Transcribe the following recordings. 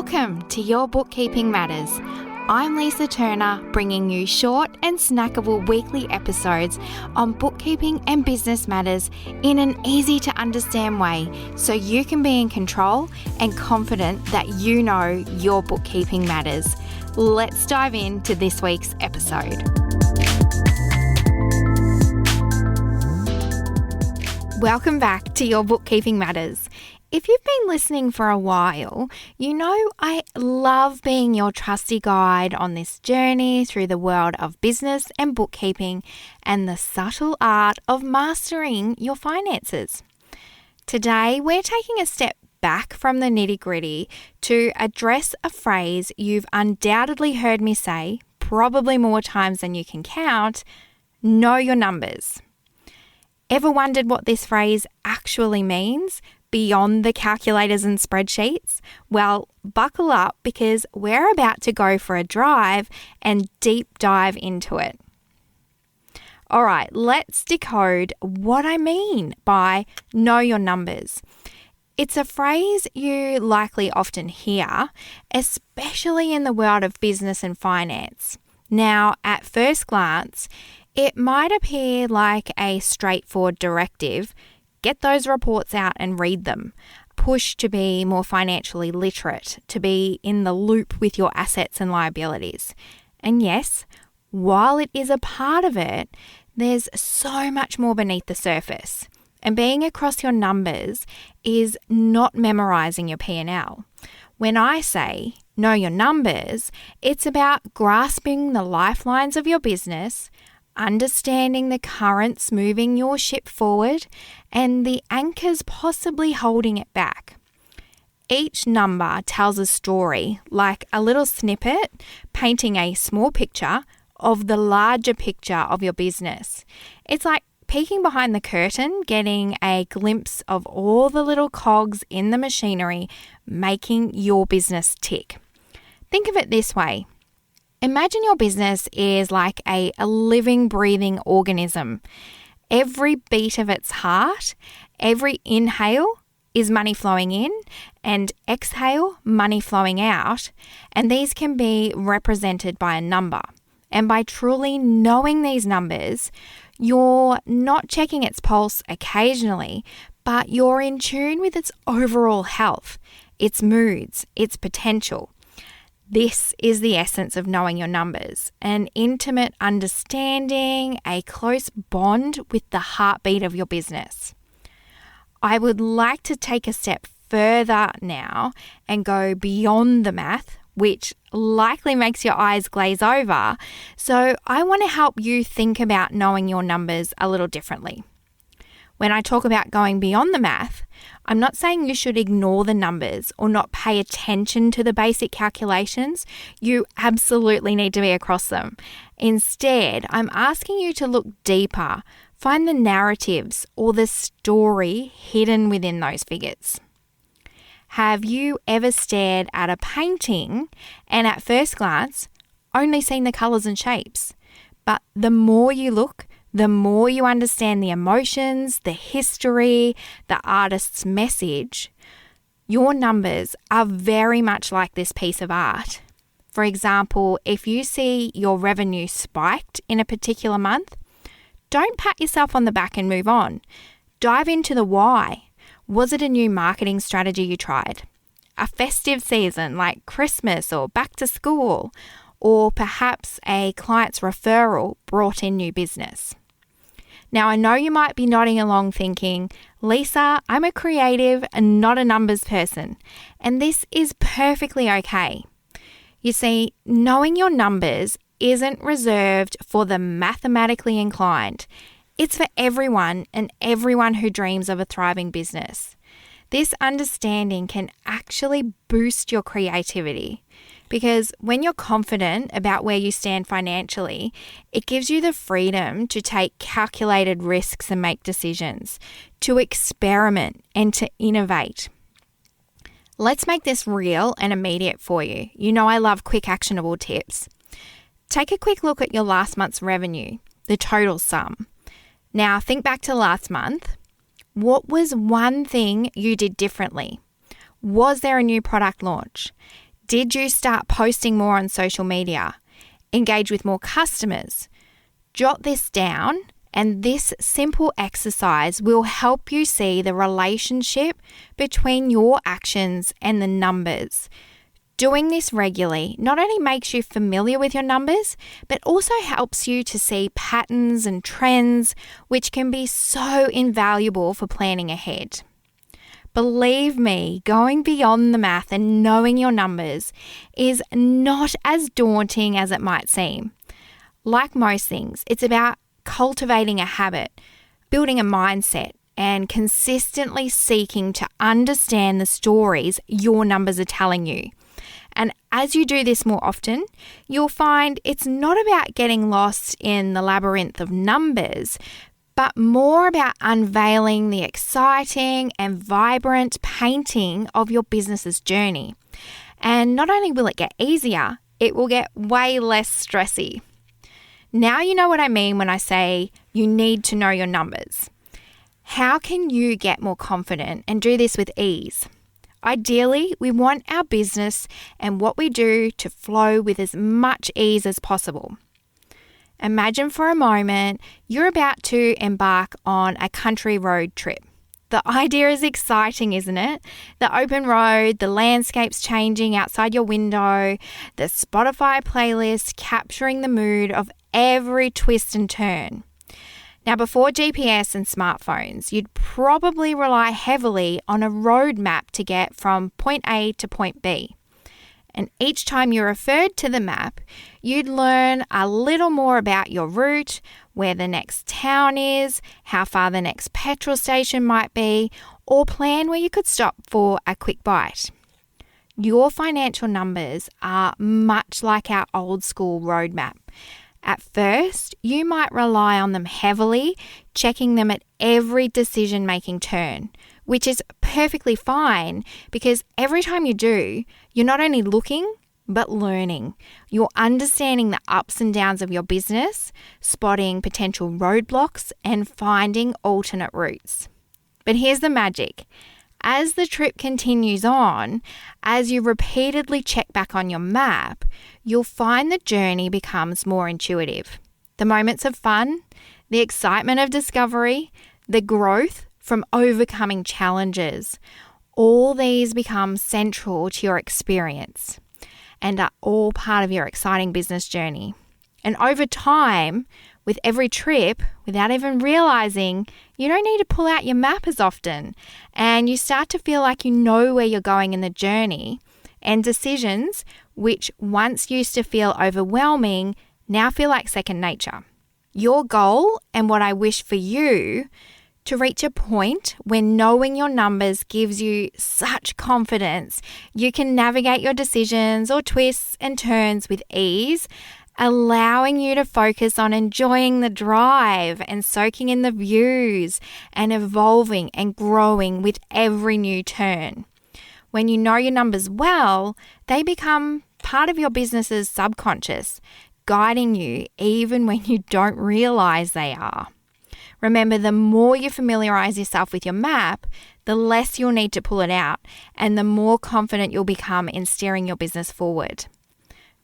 Welcome to Your Bookkeeping Matters. I'm Lisa Turner, bringing you short and snackable weekly episodes on bookkeeping and business matters in an easy to understand way so you can be in control and confident that you know your bookkeeping matters. Let's dive into this week's episode. Welcome back to Your Bookkeeping Matters. If you've been listening for a while, you know I love being your trusty guide on this journey through the world of business and bookkeeping and the subtle art of mastering your finances. Today, we're taking a step back from the nitty-gritty to address a phrase you've undoubtedly heard me say, probably more times than you can count: know your numbers. Ever wondered what this phrase actually means beyond the calculators and spreadsheets? Well, buckle up because we're about to go for a drive and deep dive into it. All right, let's decode what I mean by know your numbers. It's a phrase you likely often hear, especially in the world of business and finance. Now, at first glance, it might appear like a straightforward directive: get those reports out and read them. Push to be more financially literate, to be in the loop with your assets and liabilities. And yes, while it is a part of it, there's so much more beneath the surface. And being across your numbers is not memorizing your P&L. When I say know your numbers, it's about grasping the lifelines of your business, understanding the currents moving your ship forward, and the anchors possibly holding it back. Each number tells a story, like a little snippet painting a small picture of the larger picture of your business. It's like peeking behind the curtain, getting a glimpse of all the little cogs in the machinery making your business tick. Think of it this way. Imagine your business is like a living, breathing organism. Every beat of its heart, every inhale is money flowing in, and exhale, money flowing out. And these can be represented by a number. And by truly knowing these numbers, you're not checking its pulse occasionally, but you're in tune with its overall health, its moods, its potential. This is the essence of knowing your numbers: an intimate understanding, a close bond with the heartbeat of your business. I would like to take a step further now and go beyond the math, which likely makes your eyes glaze over. So I want to help you think about knowing your numbers a little differently. When I talk about going beyond the math, I'm not saying you should ignore the numbers or not pay attention to the basic calculations. You absolutely need to be across them. Instead, I'm asking you to look deeper, find the narratives or the story hidden within those figures. Have you ever stared at a painting and at first glance only seen the colours and shapes? But the more you look, the more you understand the emotions, the history, the artist's message. Your numbers are very much like this piece of art. For example, if you see your revenue spiked in a particular month, don't pat yourself on the back and move on. Dive into the why. Was it a new marketing strategy you tried? A festive season like Christmas or back to school? Or perhaps a client's referral brought in new business? Now, I know you might be nodding along thinking, Lisa, I'm a creative and not a numbers person, and this is perfectly okay. You see, knowing your numbers isn't reserved for the mathematically inclined. It's for everyone and everyone who dreams of a thriving business. This understanding can actually boost your creativity. Because when you're confident about where you stand financially, it gives you the freedom to take calculated risks and make decisions, to experiment and to innovate. Let's make this real and immediate for you. You know I love quick actionable tips. Take a quick look at your last month's revenue, the total sum. Now think back to last month. What was one thing you did differently? Was there a new product launch? Did you start posting more on social media? Engage with more customers? Jot this down, and this simple exercise will help you see the relationship between your actions and the numbers. Doing this regularly not only makes you familiar with your numbers, but also helps you to see patterns and trends, which can be so invaluable for planning ahead. Believe me, going beyond the math and knowing your numbers is not as daunting as it might seem. Like most things, it's about cultivating a habit, building a mindset, and consistently seeking to understand the stories your numbers are telling you. And as you do this more often, you'll find it's not about getting lost in the labyrinth of numbers, but more about unveiling the exciting and vibrant painting of your business's journey. And not only will it get easier, it will get way less stressy. Now you know what I mean when I say you need to know your numbers. How can you get more confident and do this with ease? Ideally, we want our business and what we do to flow with as much ease as possible. Imagine for a moment you're about to embark on a country road trip. The idea is exciting, isn't it? The open road, the landscapes changing outside your window, the Spotify playlist capturing the mood of every twist and turn. Now, before GPS and smartphones, you'd probably rely heavily on a road map to get from point A to point B. And each time you referred to the map, you'd learn a little more about your route, where the next town is, how far the next petrol station might be, or plan where you could stop for a quick bite. Your financial numbers are much like our old school roadmap. At first, you might rely on them heavily, checking them at every decision-making turn, which is perfectly fine because every time you do, you're not only looking, but learning. You're understanding the ups and downs of your business, spotting potential roadblocks, and finding alternate routes. But here's the magic. As the trip continues on, as you repeatedly check back on your map, you'll find the journey becomes more intuitive. The moments of fun, the excitement of discovery, the growth from overcoming challenges, all these become central to your experience and are all part of your exciting business journey. And over time, with every trip, without even realizing, you don't need to pull out your map as often, and you start to feel like you know where you're going in the journey, and decisions which once used to feel overwhelming now feel like second nature. Your goal, and what I wish for you, to reach a point where knowing your numbers gives you such confidence you can navigate your decisions or twists and turns with ease, allowing you to focus on enjoying the drive and soaking in the views and evolving and growing with every new turn. When you know your numbers well, they become part of your business's subconscious, guiding you even when you don't realize they are. Remember, the more you familiarize yourself with your map, the less you'll need to pull it out and the more confident you'll become in steering your business forward.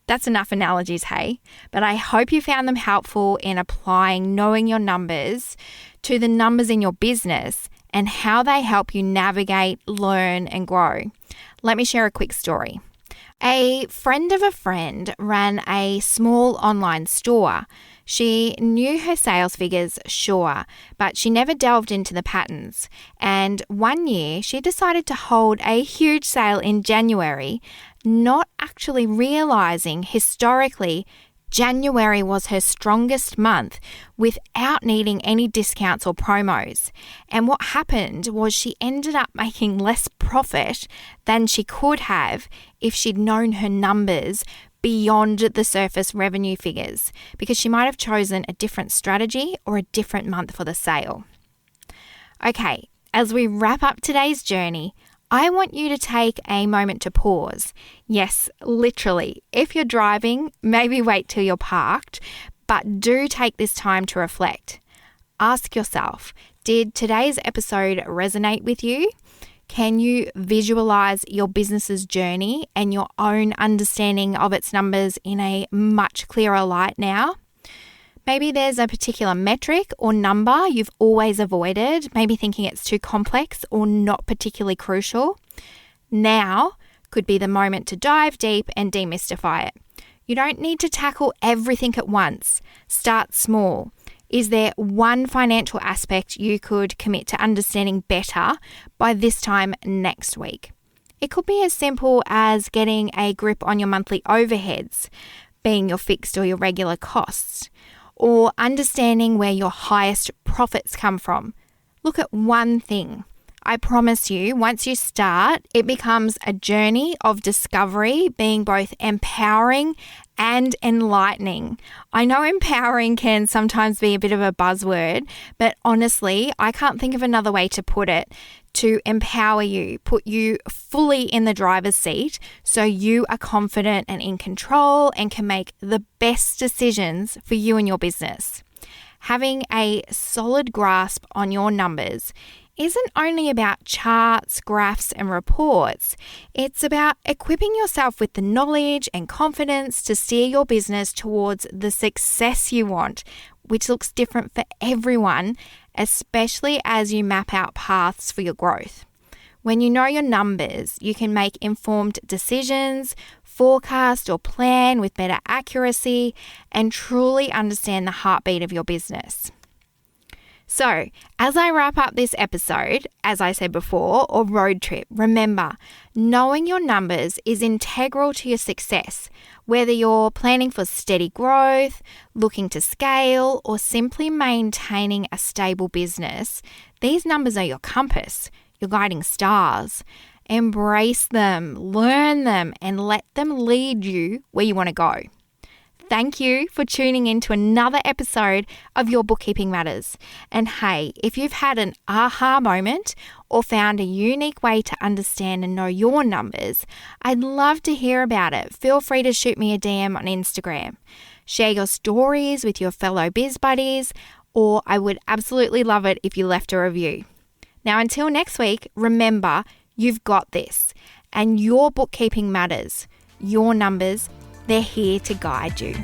That's enough analogies, hey? But I hope you found them helpful in applying knowing your numbers to the numbers in your business and how they help you navigate, learn, and grow. Let me share a quick story. A friend of a friend ran a small online store. She knew her sales figures, sure, but she never delved into the patterns. And one year, she decided to hold a huge sale in January, not actually realizing historically January was her strongest month without needing any discounts or promos. And what happened was she ended up making less profit than she could have if she'd known her numbers beyond the surface revenue figures, because she might have chosen a different strategy or a different month for the sale. Okay, as we wrap up today's journey, I want you to take a moment to pause. Yes, literally. If you're driving, maybe wait till you're parked, but do take this time to reflect. Ask yourself, did today's episode resonate with you? Can you visualize your business's journey and your own understanding of its numbers in a much clearer light now? Maybe there's a particular metric or number you've always avoided, maybe thinking it's too complex or not particularly crucial. Now could be the moment to dive deep and demystify it. You don't need to tackle everything at once. Start small. Is there one financial aspect you could commit to understanding better by this time next week? It could be as simple as getting a grip on your monthly overheads, being your fixed or your regular costs, or understanding where your highest profits come from. Look at one thing. I promise you, once you start, it becomes a journey of discovery, being both empowering and enlightening. I know empowering can sometimes be a bit of a buzzword, but honestly, I can't think of another way to put it. To empower you, put you fully in the driver's seat so you are confident and in control and can make the best decisions for you and your business. Having a solid grasp on your numbers isn't only about charts, graphs, and reports. It's about equipping yourself with the knowledge and confidence to steer your business towards the success you want, which looks different for everyone, especially as you map out paths for your growth. When you know your numbers, you can make informed decisions, forecast or plan with better accuracy, and truly understand the heartbeat of your business. So, as I wrap up this episode, as I said before, or road trip, remember, knowing your numbers is integral to your success. Whether you're planning for steady growth, looking to scale, or simply maintaining a stable business, these numbers are your compass, your guiding stars. Embrace them, learn them, and let them lead you where you want to go. Thank you for tuning in to another episode of Your Bookkeeping Matters. And hey, if you've had an aha moment or found a unique way to understand and know your numbers, I'd love to hear about it. Feel free to shoot me a DM on Instagram. Share your stories with your fellow biz buddies, or I would absolutely love it if you left a review. Now, until next week, remember, you've got this, and your bookkeeping matters. Your numbers, they're here to guide you.